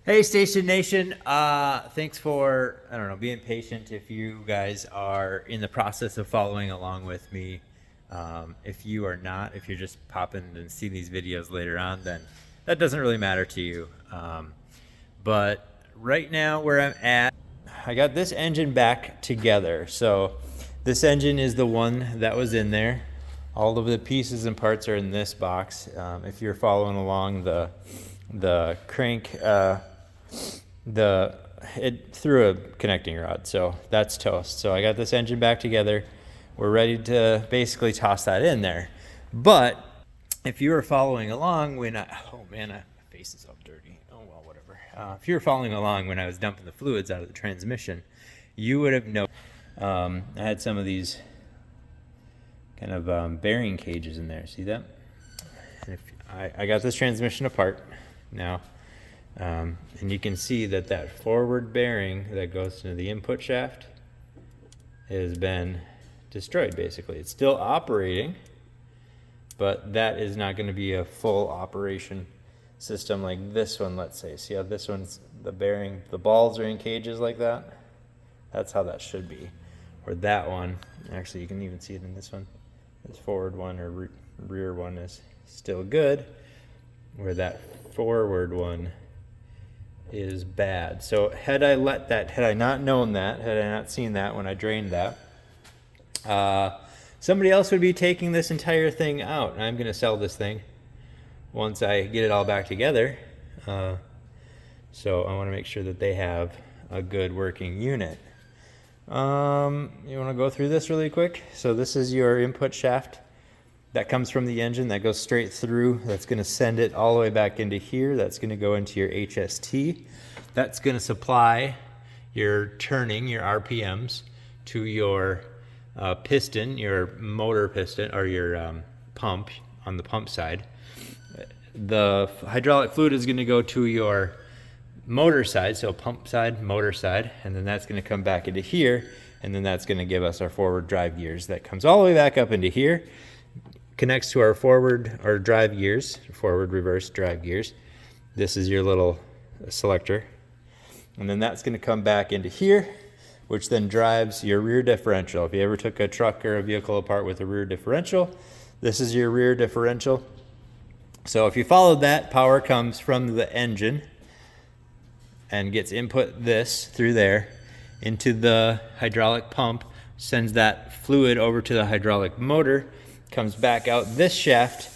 Hey, Station Nation. Thanks for, I don't know, being patient. If you guys are in the process of following along with me, if you are not, if you're just popping and see these videos later on, then that doesn't really matter to you. But right now where I'm at, I got this engine back together. So this engine is the one that was in there. All of the pieces and parts are in this box. If you're following along, the crank, it threw a connecting rod, so that's toast. So I got this engine back together. We're ready to basically toss that in there. But if you were following along when oh man, my face is all dirty. Oh well, whatever. If you were following along when I was dumping the fluids out of the transmission, you would have known I had some of these kind of bearing cages in there. See that? And if I got this transmission apart now. And you can see that forward bearing that goes into the input shaft has been destroyed basically. It's still operating, but that is not going to be a full operation system like this one, let's say. See how this one's, the bearing, the balls are in cages like that? That's how that should be. Or that one, actually you can even see it in this one. This forward one or rear one is still good, where that forward one is bad. So had I not known that, had I not seen that when I drained that, somebody else would be taking this entire thing out. I'm going to sell this thing once I get it all back together. So I want to make sure that they have a good working unit. You want to go through this really quick? So this is your input shaft that comes from the engine that goes straight through. That's going to send it all the way back into here. That's going to go into your HST. That's going to supply your turning, your RPMs, to your piston, your motor piston, or your pump on the pump side. The hydraulic fluid is going to go to your motor side, so pump side, motor side, and then that's going to come back into here, and then that's going to give us our forward drive gears. That comes all the way back up into here, connects to our forward or drive gears, forward reverse drive gears. This is your little selector, and then that's going to come back into here, which then drives your rear differential. If you ever took a truck or a vehicle apart with a rear differential, this is your rear differential. So if you followed that, power comes from the engine and gets input this through there into the hydraulic pump, sends that fluid over to the hydraulic motor, comes back out this shaft,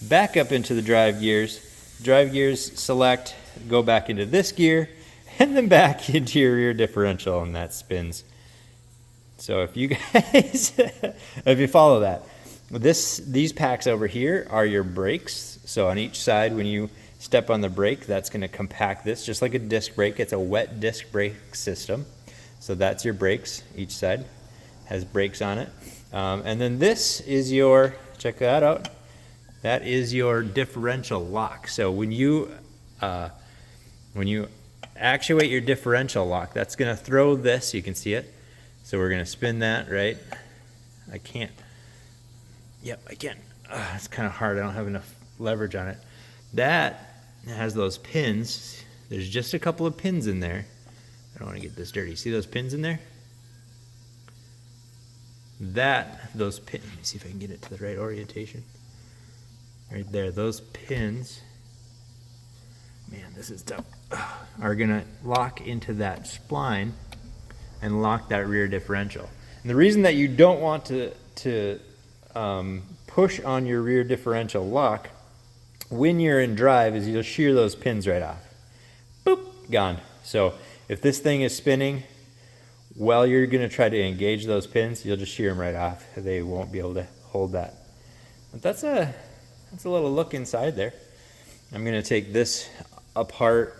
back up into the drive gears. Drive gears select, go back into this gear, and then back into your rear differential, and that spins. So if you guys, if you follow that, these packs over here are your brakes. So on each side, when you step on the brake, that's going to compact this, just like a disc brake. It's a wet disc brake system. So that's your brakes. Each side has brakes on it. And then this is your, check that out, that is your differential lock. So when you actuate your differential lock, that's going to throw this, you can see it. So we're going to spin that, right? I can't, yep, I can. It's kind of hard, I don't have enough leverage on it. That has those pins. There's just a couple of pins in there. I don't want to get this dirty. See those pins in there? Those pins, let me see if I can get it to the right orientation. Right there, those pins, man, this is tough, are gonna lock into that spline and lock that rear differential. And the reason that you don't want to push on your rear differential lock when you're in drive is you'll shear those pins right off. Boop, gone. So if this thing is spinning, while you're going to try to engage those pins, you'll just shear them right off. They won't be able to hold that. But that's a little look inside there. I'm going to take this apart,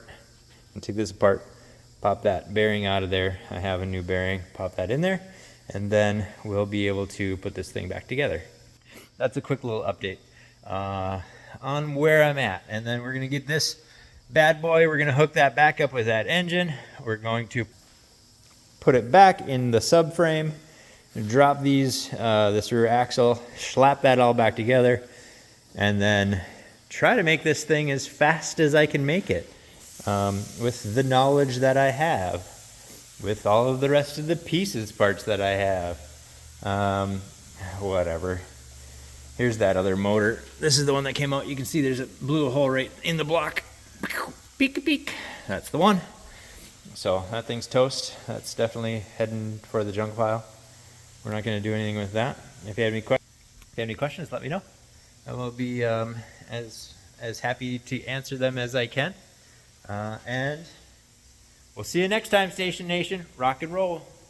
pop that bearing out of there. I have a new bearing, pop that in there, and then we'll be able to put this thing back together. That's a quick little update on where I'm at. And then we're going to get this bad boy, we're going to hook that back up with that engine. We're going to put it back in the subframe, drop this rear axle, slap that all back together, and then try to make this thing as fast as I can make it. with the knowledge that I have, with all of the rest of the pieces parts that I have. Whatever. Here's that other motor. This is the one that came out. You can see there's a blue hole right in the block. Peek, peek. That's the one. So that thing's toast. That's definitely heading for the junk pile. We're not going to do anything with that. If you have any questions, let me know. I will be as happy to answer them as I can. And we'll see you next time, Station Nation. Rock and roll.